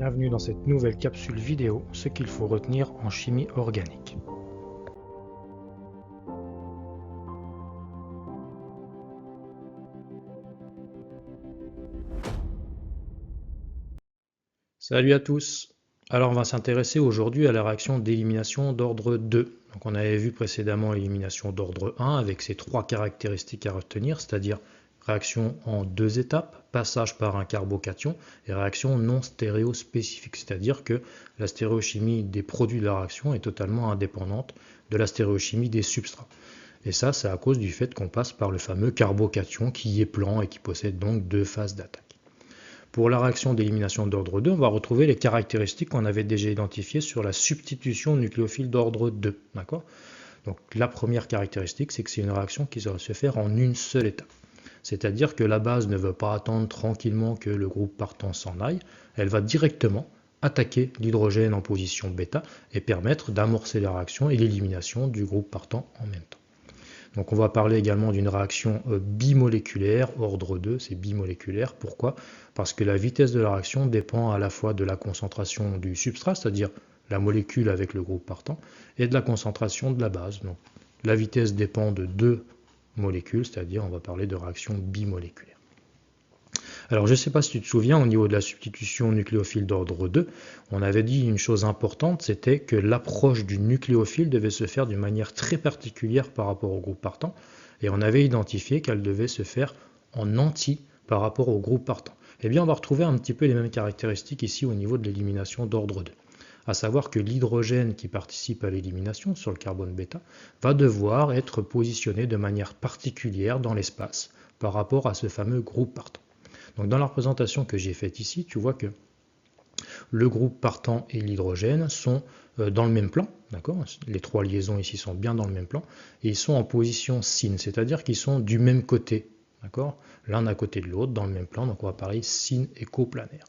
Bienvenue dans cette nouvelle capsule vidéo, ce qu'il faut retenir en chimie organique. Salut à tous. Alors on va s'intéresser aujourd'hui à la réaction d'élimination d'ordre 2. Donc on avait vu précédemment l'élimination d'ordre 1 avec ses trois caractéristiques à retenir, c'est-à-dire réaction en deux étapes, passage par un carbocation et réaction non stéréospécifique, c'est-à-dire que la stéréochimie des produits de la réaction est totalement indépendante de la stéréochimie des substrats. Et ça, c'est à cause du fait qu'on passe par le fameux carbocation qui est plan et qui possède donc deux phases d'attaque. Pour la réaction d'élimination d'ordre 2, on va retrouver les caractéristiques qu'on avait déjà identifiées sur la substitution nucléophile d'ordre 2. D'accord ? Donc la première caractéristique, c'est que c'est une réaction qui va se faire en une seule étape. C'est-à-dire que la base ne veut pas attendre tranquillement que le groupe partant s'en aille, elle va directement attaquer l'hydrogène en position bêta et permettre d'amorcer la réaction et l'élimination du groupe partant en même temps. Donc on va parler également d'une réaction bimoléculaire, ordre 2, c'est bimoléculaire. Pourquoi ? Parce que la vitesse de la réaction dépend à la fois de la concentration du substrat, c'est-à-dire la molécule avec le groupe partant, et de la concentration de la base. Donc la vitesse dépend de deux molécules, c'est-à-dire on va parler de réaction bimoléculaire. Alors je ne sais pas si tu te souviens, au niveau de la substitution nucléophile d'ordre 2, on avait dit une chose importante, c'était que l'approche du nucléophile devait se faire d'une manière très particulière par rapport au groupe partant, et on avait identifié qu'elle devait se faire en anti par rapport au groupe partant. Eh bien on va retrouver un petit peu les mêmes caractéristiques ici au niveau de l'élimination d'ordre 2. À savoir que l'hydrogène qui participe à l'élimination sur le carbone bêta va devoir être positionné de manière particulière dans l'espace par rapport à ce fameux groupe partant. Donc dans la représentation que j'ai faite ici, tu vois que le groupe partant et l'hydrogène sont dans le même plan, d'accord ? Les trois liaisons ici sont bien dans le même plan, et ils sont en position syn, c'est-à-dire qu'ils sont du même côté, d'accord ? L'un à côté de l'autre, dans le même plan, donc on va parler syn et coplanaire.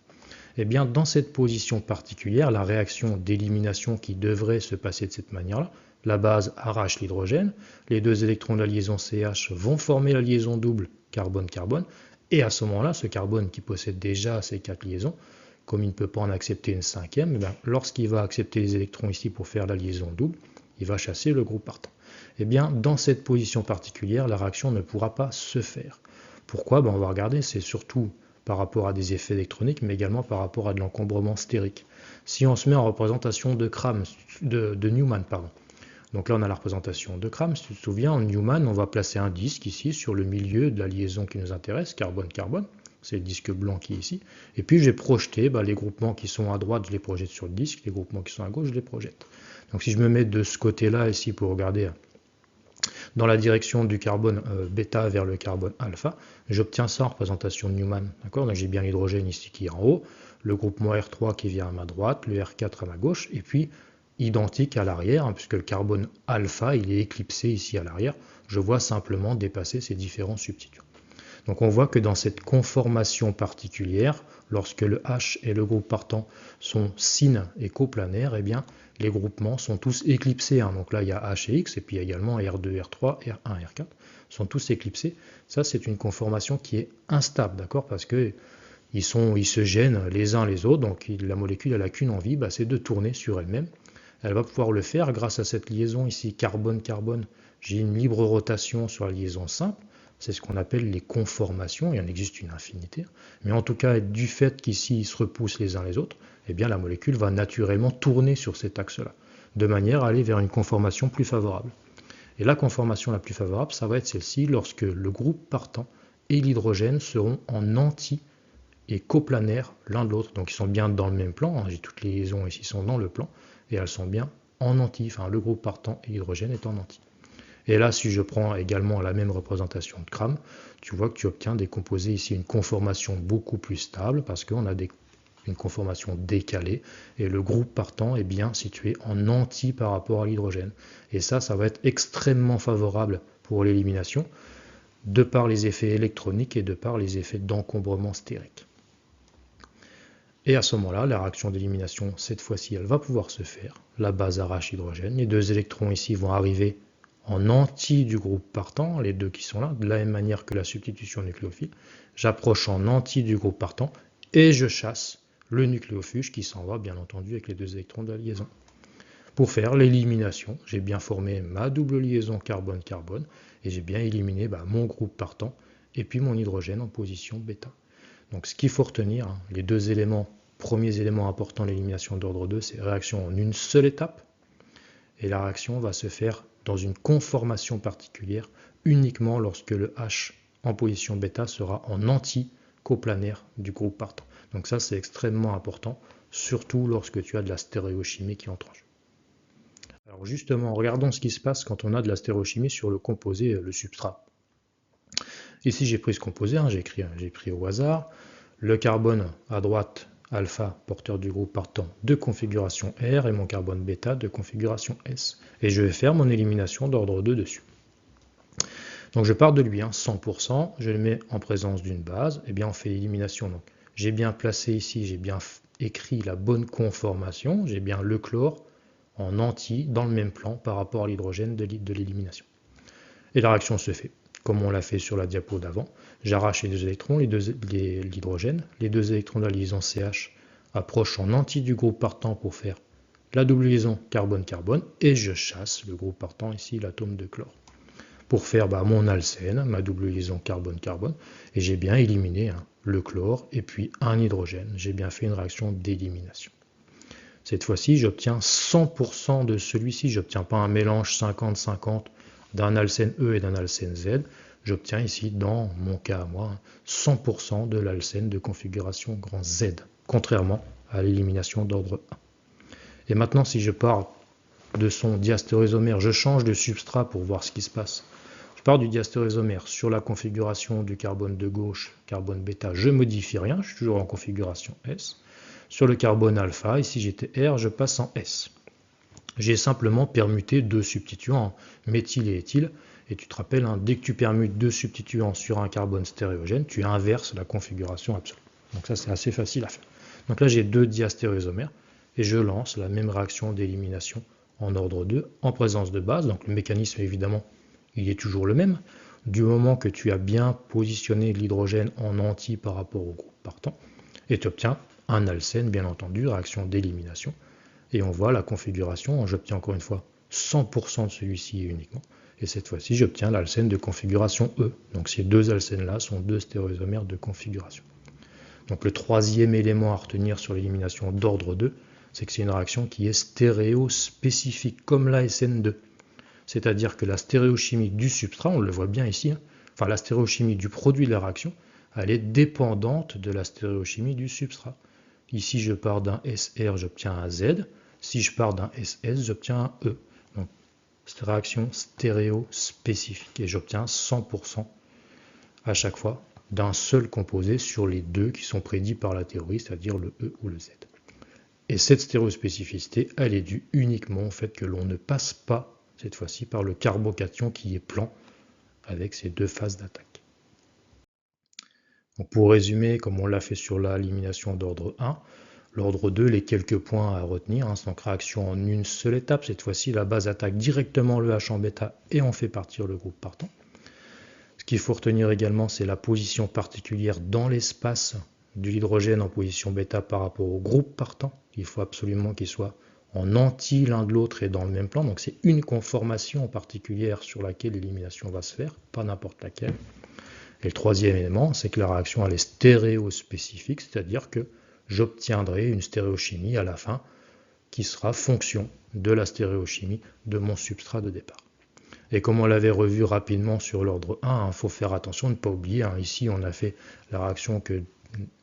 Eh bien, dans cette position particulière, la réaction d'élimination qui devrait se passer de cette manière-là, la base arrache l'hydrogène, les deux électrons de la liaison CH vont former la liaison double carbone-carbone, et à ce moment-là, ce carbone qui possède déjà ces quatre liaisons, comme il ne peut pas en accepter une cinquième, lorsqu'il va accepter les électrons ici pour faire la liaison double, il va chasser le groupe partant. Eh bien, dans cette position particulière, la réaction ne pourra pas se faire. Pourquoi ? On va regarder, c'est surtout par rapport à des effets électroniques, mais également par rapport à de l'encombrement stérique. Si on se met en représentation de Newman, donc là on a la représentation de Kram, si tu te souviens, en Newman, on va placer un disque ici sur le milieu de la liaison qui nous intéresse, carbone-carbone, c'est le disque blanc qui est ici, et puis j'ai projeté les groupements qui sont à droite, je les projette sur le disque, les groupements qui sont à gauche, je les projette. Donc si je me mets de ce côté-là ici pour regarder dans la direction du carbone bêta vers le carbone alpha, j'obtiens ça en représentation de Newman. Donc j'ai bien l'hydrogène ici qui est en haut, le groupement R3 qui vient à ma droite, le R4 à ma gauche, et puis identique à l'arrière, puisque le carbone alpha il est éclipsé ici à l'arrière, je vois simplement dépasser ces différents substituts. Donc on voit que dans cette conformation particulière, lorsque le H et le groupe partant sont syn et coplanaires, eh bien les groupements sont tous éclipsés. Donc là il y a H et X, et puis il y a également R2, R3, R1, R4, sont tous éclipsés. Ça c'est une conformation qui est instable, d'accord, parce que ils se gênent les uns les autres, donc la molécule n'a qu'une envie, c'est de tourner sur elle-même. Elle va pouvoir le faire grâce à cette liaison ici carbone-carbone. J'ai une libre rotation sur la liaison simple. C'est ce qu'on appelle les conformations. Il en existe une infinité. Mais en tout cas, du fait qu'ici, ils se repoussent les uns les autres, eh bien, la molécule va naturellement tourner sur cet axe-là, de manière à aller vers une conformation plus favorable. Et la conformation la plus favorable, ça va être celle-ci, lorsque le groupe partant et l'hydrogène seront en anti et coplanaires l'un de l'autre. Donc ils sont bien dans le même plan. J'ai toutes les liaisons ici sont dans le plan. Et elles sont bien en anti, le groupe partant et l'hydrogène est en anti. Et là, si je prends également la même représentation de Kram, tu vois que tu obtiens des composés ici, une conformation beaucoup plus stable, parce qu'on a une conformation décalée, et le groupe partant est bien situé en anti par rapport à l'hydrogène. Et ça va être extrêmement favorable pour l'élimination, de par les effets électroniques et de par les effets d'encombrement stérique. Et à ce moment-là, la réaction d'élimination, cette fois-ci, elle va pouvoir se faire. La base arrache l'hydrogène. Les deux électrons ici vont arriver en anti du groupe partant, les deux qui sont là, de la même manière que la substitution nucléophile. J'approche en anti du groupe partant et je chasse le nucléofuge qui s'en va bien entendu avec les 2 électrons de la liaison. Pour faire l'élimination, j'ai bien formé ma double liaison carbone-carbone et j'ai bien éliminé mon groupe partant et puis mon hydrogène en position bêta. Donc ce qu'il faut retenir, les 2 éléments, premiers éléments importants de l'élimination d'ordre 2, c'est réaction en une seule étape. Et la réaction va se faire dans une conformation particulière uniquement lorsque le H en position bêta sera en anti-coplanaire du groupe partant. Donc ça c'est extrêmement important, surtout lorsque tu as de la stéréochimie qui entre en jeu. Alors justement, regardons ce qui se passe quand on a de la stéréochimie sur le composé, le substrat. Ici j'ai pris ce composé, j'ai pris au hasard, le carbone à droite, alpha, porteur du groupe partant de configuration R, et mon carbone bêta de configuration S. Et je vais faire mon élimination d'ordre 2 dessus. Donc je pars de lui, 100%, je le mets en présence d'une base, et bien on fait l'élimination. Donc j'ai bien placé ici, j'ai bien écrit la bonne conformation, j'ai bien le chlore en anti dans le même plan par rapport à l'hydrogène de l'élimination. Et la réaction se fait, comme on l'a fait sur la diapo d'avant. J'arrache les 2 électrons, l'hydrogène, les 2 électrons de la liaison CH approchent en anti du groupe partant pour faire la double liaison carbone-carbone, et je chasse le groupe partant, ici l'atome de chlore, pour faire mon alcène, ma double liaison carbone-carbone, et j'ai bien éliminé le chlore et puis un hydrogène. J'ai bien fait une réaction d'élimination. Cette fois-ci, j'obtiens 100% de celui-ci. Je n'obtiens pas un mélange 50-50 d'un alcène E et d'un alcène Z. J'obtiens ici, dans mon cas à moi, 100% de l'alcène de configuration grand Z, contrairement à l'élimination d'ordre 1. Et maintenant, si je pars de son diastéréisomère, je change de substrat pour voir ce qui se passe. Je pars du diastéréisomère sur la configuration du carbone de gauche, carbone bêta, je ne modifie rien, je suis toujours en configuration S. Sur le carbone alpha, ici j'étais R, je passe en S. J'ai simplement permuté 2 substituants, méthyle et éthyle, et tu te rappelles, dès que tu permutes 2 substituants sur un carbone stéréogène, tu inverses la configuration absolue. Donc ça c'est assez facile à faire. Donc là j'ai 2 diastéréisomères, et je lance la même réaction d'élimination en ordre 2, en présence de base. Donc le mécanisme évidemment, il est toujours le même. Du moment que tu as bien positionné l'hydrogène en anti par rapport au groupe partant, et tu obtiens un alcène, bien entendu, réaction d'élimination. Et on voit la configuration, j'obtiens encore une fois 100% de celui-ci uniquement. Et cette fois-ci, j'obtiens l'alcène de configuration E. Donc ces 2 alcènes-là sont 2 stéréoisomères de configuration. Donc le 3e élément à retenir sur l'élimination d'ordre 2, c'est que c'est une réaction qui est stéréospécifique, comme la SN2. C'est-à-dire que la stéréochimie du substrat, on le voit bien ici, enfin la stéréochimie du produit de la réaction, elle est dépendante de la stéréochimie du substrat. Ici, je pars d'un SR, j'obtiens un Z. Si je pars d'un SS, j'obtiens un E. Donc, cette réaction stéréospécifique. Et j'obtiens 100% à chaque fois d'un seul composé sur les 2 qui sont prédits par la théorie, c'est-à-dire le E ou le Z. Et cette stéréospécificité, elle est due uniquement au fait que l'on ne passe pas, cette fois-ci, par le carbocation qui est plan avec ces 2 phases d'attaque. Donc pour résumer, comme on l'a fait sur l'élimination d'ordre 1, l'ordre 2, les quelques points à retenir, c'est donc réaction en une seule étape. Cette fois-ci, la base attaque directement le H en bêta et on fait partir le groupe partant. Ce qu'il faut retenir également, c'est la position particulière dans l'espace de l'hydrogène en position bêta par rapport au groupe partant. Il faut absolument qu'il soit en anti l'un de l'autre et dans le même plan. Donc c'est une conformation particulière sur laquelle l'élimination va se faire, pas n'importe laquelle. Et le 3e élément, c'est que la réaction elle est stéréospécifique, c'est-à-dire que j'obtiendrai une stéréochimie à la fin qui sera fonction de la stéréochimie de mon substrat de départ. Et comme on l'avait revu rapidement sur l'ordre 1, il faut faire attention de ne pas oublier, ici on a fait la réaction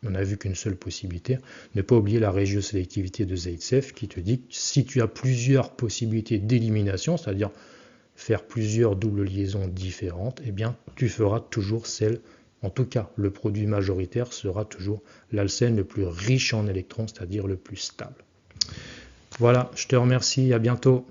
on n'a vu qu'une seule possibilité, ne pas oublier la régiosélectivité de Zaitsev qui te dit que si tu as plusieurs possibilités d'élimination, c'est-à-dire faire plusieurs doubles liaisons différentes, eh bien tu feras toujours celle, en tout cas le produit majoritaire sera toujours l'alcène le plus riche en électrons, c'est-à-dire le plus stable. Voilà, je te remercie, à bientôt.